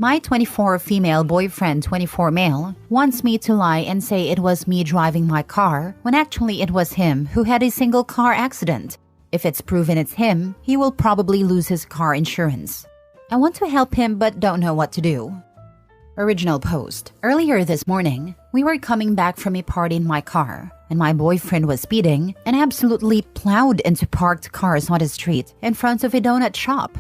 My 24 female boyfriend, 24 male, wants me to lie and say it was me driving my car when actually it was him who had a single car accident. If it's proven it's him, he will probably lose his car insurance. I want to help him but don't know what to do. Original post. Earlier this morning, we were coming back from a party in my car, and my boyfriend was speeding and absolutely plowed into parked cars on the street in front of a donut shop.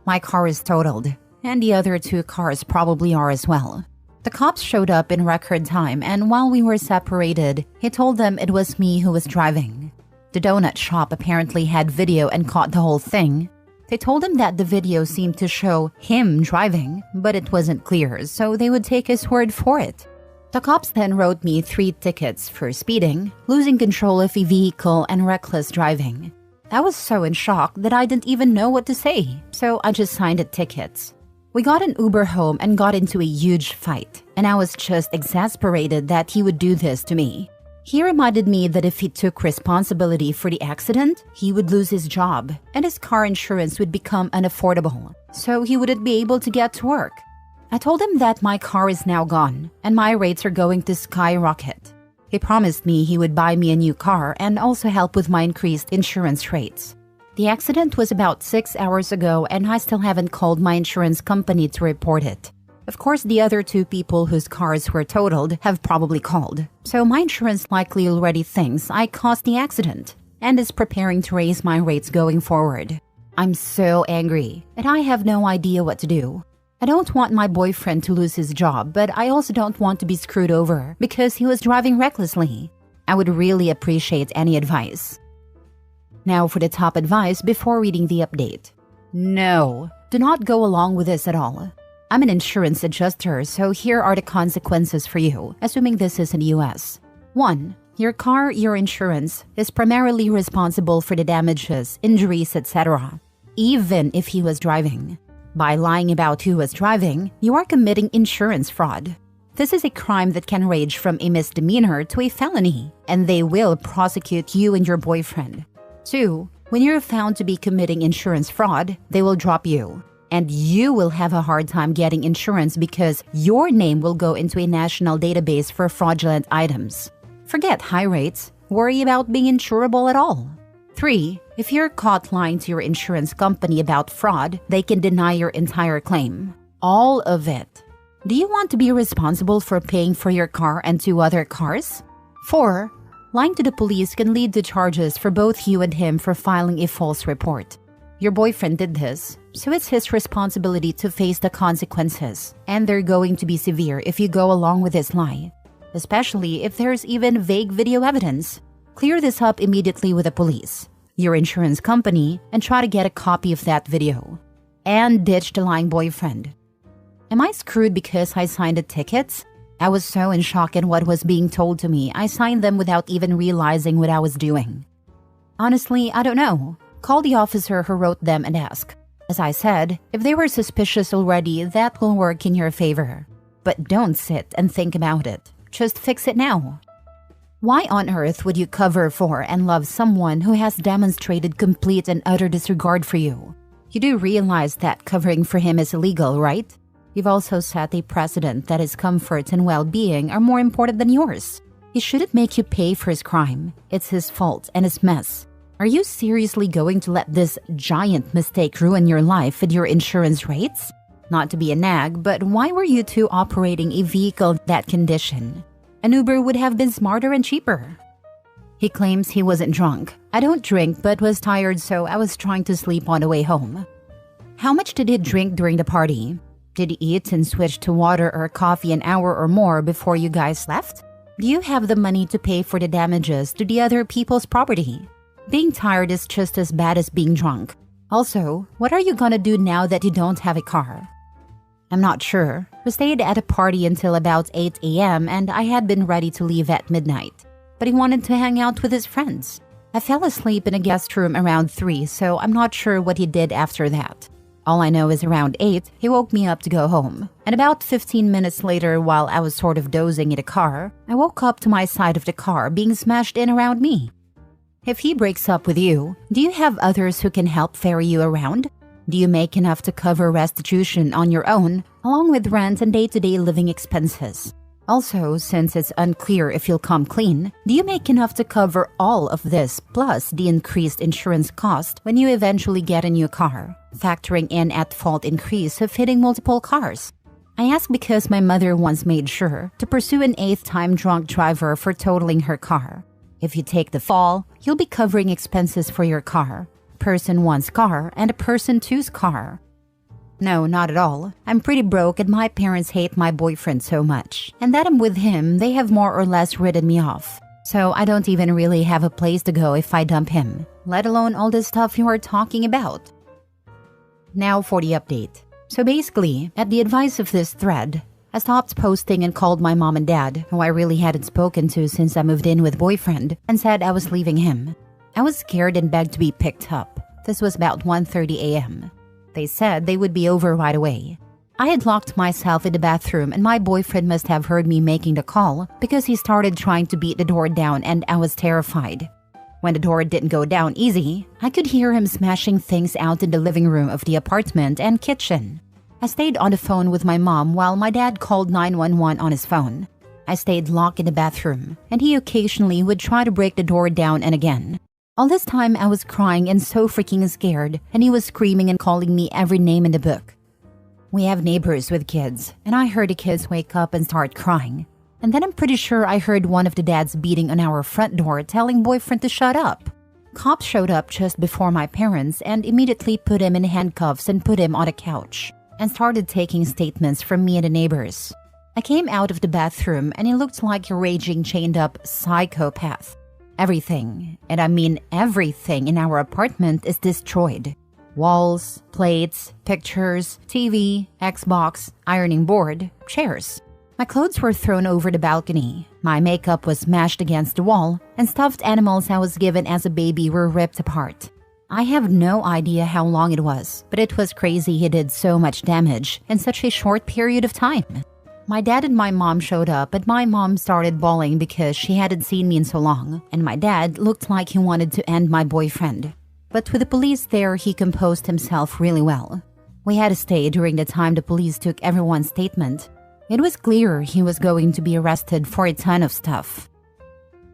My car is totaled, and the other two cars probably are as well. The cops showed up in record time, and while we were separated, he told them it was me who was driving. The donut shop apparently had video and caught the whole thing. They told him that the video seemed to show him driving, but it wasn't clear, so they would take his word for it. The cops then wrote me 3 tickets for speeding, losing control of a vehicle, and reckless driving. I was so in shock that I didn't even know what to say, so I just signed the tickets. We got an Uber home and got into a huge fight, and I was just exasperated that he would do this to me. He reminded me that if he took responsibility for the accident, he would lose his job, and his car insurance would become unaffordable, so he wouldn't be able to get to work. I told him that my car is now gone, and my rates are going to skyrocket. He promised me he would buy me a new car and also help with my increased insurance rates. The accident was about 6 hours ago, and I still haven't called my insurance company to report it. Of course, the other 2 people whose cars were totaled have probably called, so my insurance likely already thinks I caused the accident and is preparing to raise my rates going forward. I'm so angry, and I have no idea what to do. I don't want my boyfriend to lose his job, but I also don't want to be screwed over because he was driving recklessly. I would really appreciate any advice. Now for the top advice before reading the update. No, do not go along with this at all. I'm an insurance adjuster, so here are the consequences for you, assuming this is in the US. 1. Your car, your insurance, is primarily responsible for the damages, injuries, etc., even if he was driving. By lying about who was driving, you are committing insurance fraud. This is a crime that can range from a misdemeanor to a felony, and they will prosecute you and your boyfriend. 2. When you're found to be committing insurance fraud, they will drop you. And you will have a hard time getting insurance because your name will go into a national database for fraudulent items. Forget high rates. Worry about being insurable at all. 3. If you're caught lying to your insurance company about fraud, they can deny your entire claim. All of it. Do you want to be responsible for paying for your car and 2 other cars? 4. Lying to the police can lead to charges for both you and him for filing a false report. Your boyfriend did this, so it's his responsibility to face the consequences, and they're going to be severe if you go along with this lie, especially if there's even vague video evidence. Clear this up immediately with the police, your insurance company, and try to get a copy of that video. And ditch the lying boyfriend. Am I screwed because I signed the tickets? I was so in shock at what was being told to me, I signed them without even realizing what I was doing. Honestly, I don't know. Call the officer who wrote them and ask. As I said, if they were suspicious already, that will work in your favor. But don't sit and think about it. Just fix it now. Why on earth would you cover for and love someone who has demonstrated complete and utter disregard for you? You do realize that covering for him is illegal, right? You've also set a precedent that his comfort and well-being are more important than yours. He shouldn't make you pay for his crime. It's his fault and his mess. Are you seriously going to let this giant mistake ruin your life with your insurance rates? Not to be a nag, but why were you two operating a vehicle in that condition? An Uber would have been smarter and cheaper. He claims he wasn't drunk. I don't drink but was tired, so I was trying to sleep on the way home. How much did he drink during the party? Did he eat and switch to water or coffee an hour or more before you guys left? Do you have the money to pay for the damages to the other people's property? Being tired is just as bad as being drunk. Also, what are you gonna do now that you don't have a car? I'm not sure. We stayed at a party until about 8 a.m. and I had been ready to leave at midnight. But he wanted to hang out with his friends. I fell asleep in a guest room around 3, so I'm not sure what he did after that. All I know is around 8, he woke me up to go home. And about 15 minutes later, while I was sort of dozing in the car, I woke up to my side of the car being smashed in around me. If he breaks up with you, do you have others who can help ferry you around? Do you make enough to cover restitution on your own? along with rent and day-to-day living expenses. Also, since it's unclear if you'll come clean, do you make enough to cover all of this plus the increased insurance cost when you eventually get a new car, factoring in at-fault increase of hitting multiple cars? I ask because my mother once made sure to pursue an 8th-time drunk driver for totaling her car. If you take the fall, you'll be covering expenses for your car, person 1's car, and a person 2's car. No, not at all. I'm pretty broke and my parents hate my boyfriend so much. And that I'm with him, they have more or less written me off. So I don't even really have a place to go if I dump him, let alone all the stuff you are talking about. Now for the update. So basically, at the advice of this thread, I stopped posting and called my mom and dad, who I really hadn't spoken to since I moved in with boyfriend, and said I was leaving him. I was scared and begged to be picked up. This was about 1:30 a.m. They said they would be over right away. I had locked myself in the bathroom and my boyfriend must have heard me making the call because he started trying to beat the door down and I was terrified. When the door didn't go down easy, I could hear him smashing things out in the living room of the apartment and kitchen. I stayed on the phone with my mom while my dad called 911 on his phone. I stayed locked in the bathroom and he occasionally would try to break the door down and again. All this time I was crying and so freaking scared, and he was screaming and calling me every name in the book. We have neighbors with kids, and I heard the kids wake up and start crying. And then I'm pretty sure I heard one of the dads beating on our front door telling boyfriend to shut up. Cops showed up just before my parents and immediately put him in handcuffs and put him on a couch, and started taking statements from me and the neighbors. I came out of the bathroom and he looked like a raging chained up psychopath. Everything, and I mean everything in our apartment is destroyed. Walls, plates, pictures, TV, Xbox, ironing board, chairs. My clothes were thrown over the balcony. My makeup was mashed against the wall, and stuffed animals I was given as a baby were ripped apart. I have no idea how long it was, but it was crazy he did so much damage in such a short period of time. My dad and my mom showed up, and my mom started bawling because she hadn't seen me in so long, and my dad looked like he wanted to end my boyfriend. But with the police there, he composed himself really well. We had to stay during the time the police took everyone's statement. It was clear he was going to be arrested for a ton of stuff.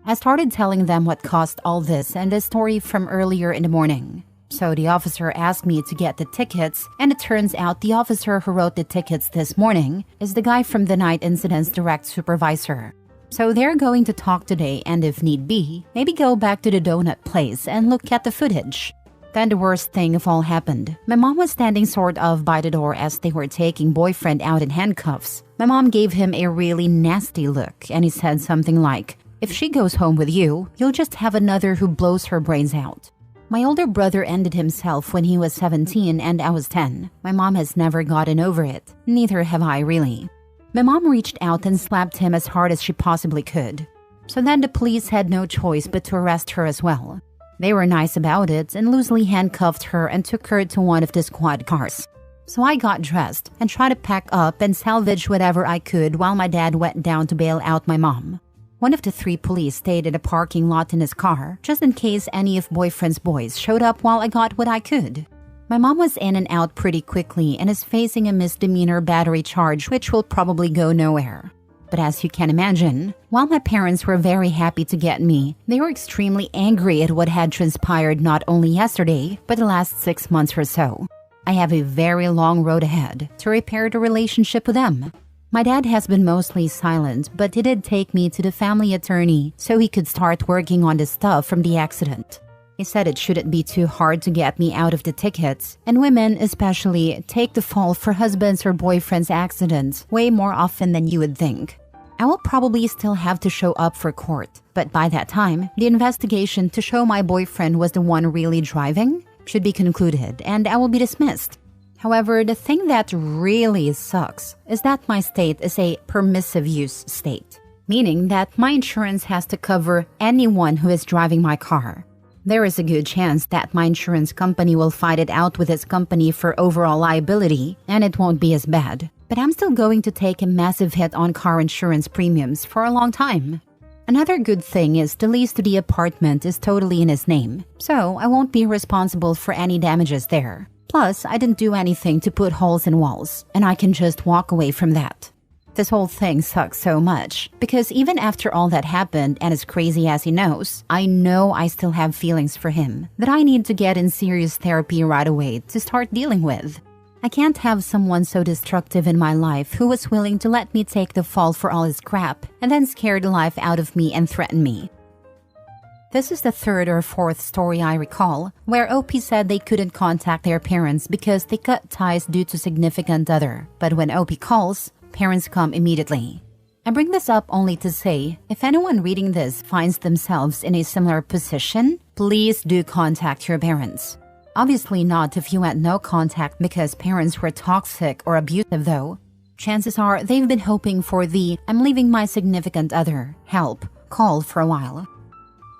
I started telling them what caused all this and the story from earlier in the morning. So the officer asked me to get the tickets, and it turns out the officer who wrote the tickets this morning is the guy from the night incident's direct supervisor. So they're going to talk today and if need be, maybe go back to the donut place and look at the footage. Then the worst thing of all happened. My mom was standing sort of by the door as they were taking boyfriend out in handcuffs. My mom gave him a really nasty look and he said something like, "If she goes home with you, you'll just have another who blows her brains out." My older brother ended himself when he was 17 and I was 10. My mom has never gotten over it. Neither have I really. My mom reached out and slapped him as hard as she possibly could. So then the police had no choice but to arrest her as well. They were nice about it and loosely handcuffed her and took her to one of the squad cars. So I got dressed and tried to pack up and salvage whatever I could while my dad went down to bail out my mom. One of the 3 police stayed in a parking lot in his car, just in case any of boyfriend's boys showed up while I got what I could. My mom was in and out pretty quickly and is facing a misdemeanor battery charge which will probably go nowhere. But as you can imagine, while my parents were very happy to get me, they were extremely angry at what had transpired not only yesterday, but the last 6 months or so. I have a very long road ahead to repair the relationship with them. My dad has been mostly silent, but he did take me to the family attorney so he could start working on the stuff from the accident. He said it shouldn't be too hard to get me out of the tickets, and women especially take the fall for husbands or boyfriends' accidents way more often than you would think. I will probably still have to show up for court, but by that time, the investigation to show my boyfriend was the one really driving should be concluded, and I will be dismissed. However, the thing that really sucks is that my state is a permissive use state, meaning that my insurance has to cover anyone who is driving my car. There is a good chance that my insurance company will fight it out with its company for overall liability, and it won't be as bad. But I'm still going to take a massive hit on car insurance premiums for a long time. Another good thing is the lease to the apartment is totally in his name, so I won't be responsible for any damages there. Plus, I didn't do anything to put holes in walls, and I can just walk away from that. This whole thing sucks so much, because even after all that happened, and as crazy as he knows, I know I still have feelings for him that I need to get in serious therapy right away to start dealing with. I can't have someone so destructive in my life who was willing to let me take the fall for all his crap and then scare the life out of me and threaten me. This is the third or fourth story I recall, where OP said they couldn't contact their parents because they cut ties due to significant other. But when OP calls, parents come immediately. I bring this up only to say, if anyone reading this finds themselves in a similar position, please do contact your parents. Obviously not if you had no contact because parents were toxic or abusive though. Chances are they've been hoping for the "I'm leaving my significant other" help call for a while.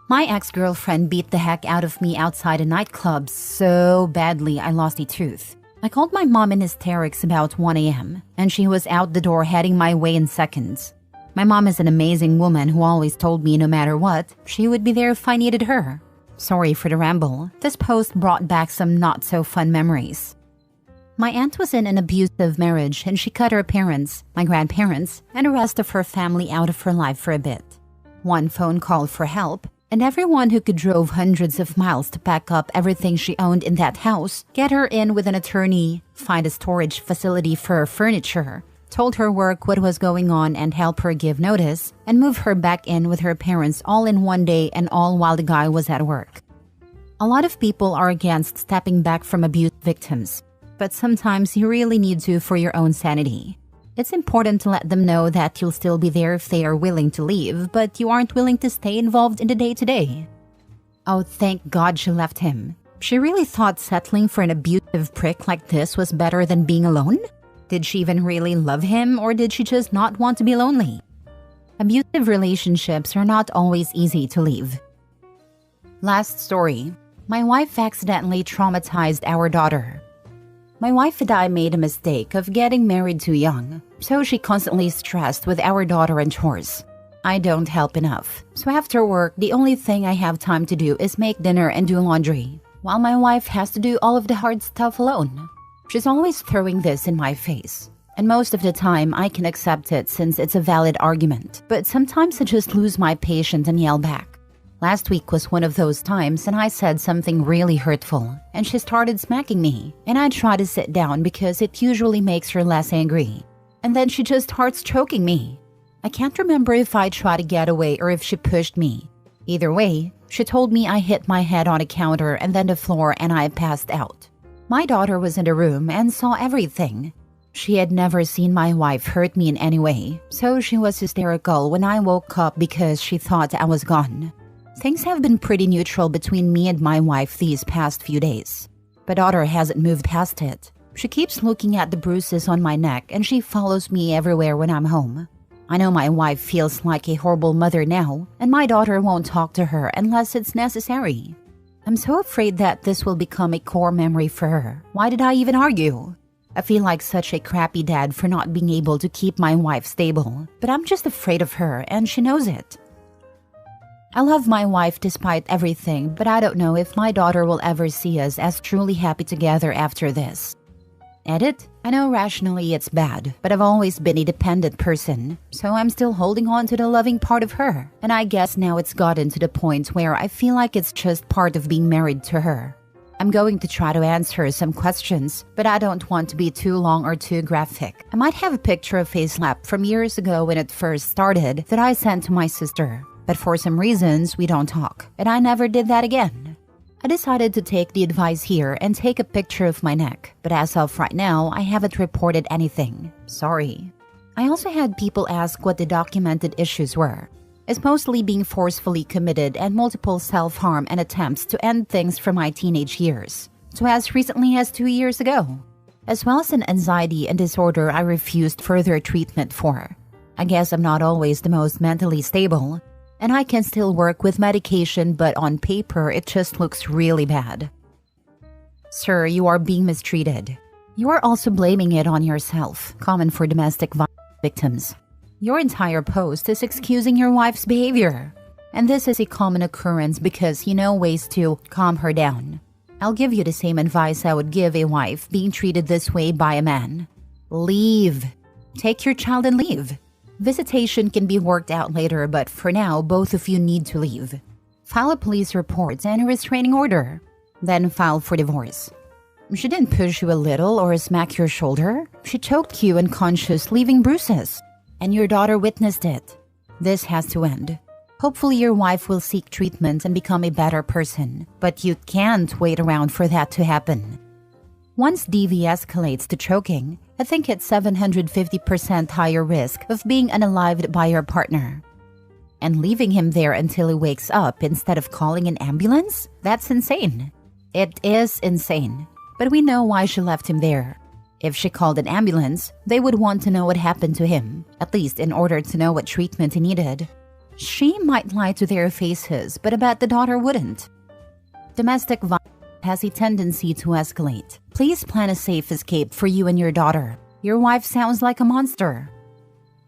My ex-girlfriend beat the heck out of me outside a nightclub so badly I lost a tooth. I called my mom in hysterics about 1 a.m. and she was out the door heading my way in seconds. My mom is an amazing woman who always told me no matter what, she would be there if I needed her. Sorry for the ramble. This post brought back some not-so-fun memories. My aunt was in an abusive marriage and she cut her parents, my grandparents, and the rest of her family out of her life for a bit. One phone call for help, and everyone who could drove hundreds of miles to pack up everything she owned in that house, get her in with an attorney, find a storage facility for her furniture, told her work what was going on and help her give notice, and move her back in with her parents all in one day and all while the guy was at work. A lot of people are against stepping back from abuse victims, but sometimes you really need to for your own sanity. It's important to let them know that you'll still be there if they are willing to leave, but you aren't willing to stay involved in the day-to-day. Oh, thank God she left him. She really thought settling for an abusive prick like this was better than being alone? Did she even really love him, or did she just not want to be lonely? Abusive relationships are not always easy to leave. Last story. My wife accidentally traumatized our daughter. My wife and I made a mistake of getting married too young, so she constantly stressed with our daughter and chores. I don't help enough, so after work, the only thing I have time to do is make dinner and do laundry, while my wife has to do all of the hard stuff alone. She's always throwing this in my face, and most of the time I can accept it since it's a valid argument, but sometimes I just lose my patience and yell back. Last week was one of those times and I said something really hurtful, and she started smacking me, and I try to sit down because it usually makes her less angry. And then she just starts choking me. I can't remember if I tried to get away or if she pushed me. Either way, she told me I hit my head on a counter and then the floor and I passed out. My daughter was in the room and saw everything. She had never seen my wife hurt me in any way, so she was hysterical when I woke up because she thought I was gone. Things have been pretty neutral between me and my wife these past few days. But daughter hasn't moved past it. She keeps looking at the bruises on my neck and she follows me everywhere when I'm home. I know my wife feels like a horrible mother now, and my daughter won't talk to her unless it's necessary. I'm so afraid that this will become a core memory for her. Why did I even argue? I feel like such a crappy dad for not being able to keep my wife stable, but I'm just afraid of her and she knows it. I love my wife despite everything, but I don't know if my daughter will ever see us as truly happy together after this. Edit? I know rationally it's bad, but I've always been a dependent person, so I'm still holding on to the loving part of her, and I guess now it's gotten to the point where I feel like it's just part of being married to her. I'm going to try to answer some questions, but I don't want to be too long or too graphic. I might have a picture of a slap from years ago when it first started that I sent to my sister. But for some reasons, we don't talk, and I never did that again. I decided to take the advice here and take a picture of my neck, but as of right now, I haven't reported anything. Sorry. I also had people ask what the documented issues were. It's mostly being forcefully committed and multiple self-harm and attempts to end things from my teenage years, so as recently as 2 years ago, as well as an anxiety and disorder I refused further treatment for. I guess I'm not always the most mentally stable, and I can still work with medication, but on paper, it just looks really bad. Sir, you are being mistreated. You are also blaming it on yourself, common for domestic violence victims. Your entire post is excusing your wife's behavior. And this is a common occurrence because you know ways to calm her down. I'll give you the same advice I would give a wife being treated this way by a man. Leave. Take your child and leave. Visitation can be worked out later, but for now, both of you need to leave. File a police report and a restraining order. Then file for divorce. She didn't push you a little or smack your shoulder. She choked you unconscious, leaving bruises. And your daughter witnessed it. This has to end. Hopefully your wife will seek treatment and become a better person, but you can't wait around for that to happen. Once DV escalates to choking, I think it's 750% higher risk of being unalived by your partner. And leaving him there until he wakes up instead of calling an ambulance? That's insane. It is insane. But we know why she left him there. If she called an ambulance, they would want to know what happened to him, at least in order to know what treatment he needed. She might lie to their faces, but I bet the daughter wouldn't. Domestic violence has a tendency to escalate. Please plan a safe escape for you and your daughter. Your wife sounds like a monster.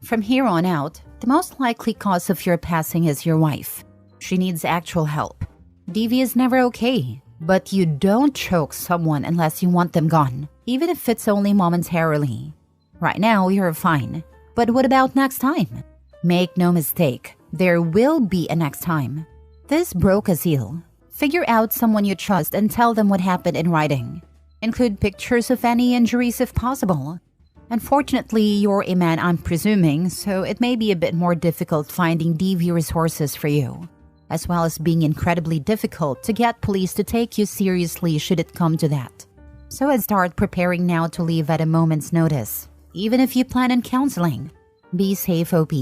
From here on out, the most likely cause of your passing is your wife. She needs actual help. DV is never okay, but you don't choke someone unless you want them gone, even if it's only momentarily. Right now, you're fine. But what about next time? Make no mistake, there will be a next time. This broke a seal. Figure out someone you trust and tell them what happened in writing. Include pictures of any injuries if possible. Unfortunately, you're a man, I'm presuming, so it may be a bit more difficult finding DV resources for you, as well as being incredibly difficult to get police to take you seriously should it come to that. So I'd start preparing now to leave at a moment's notice, even if you plan on counseling. Be safe, OP.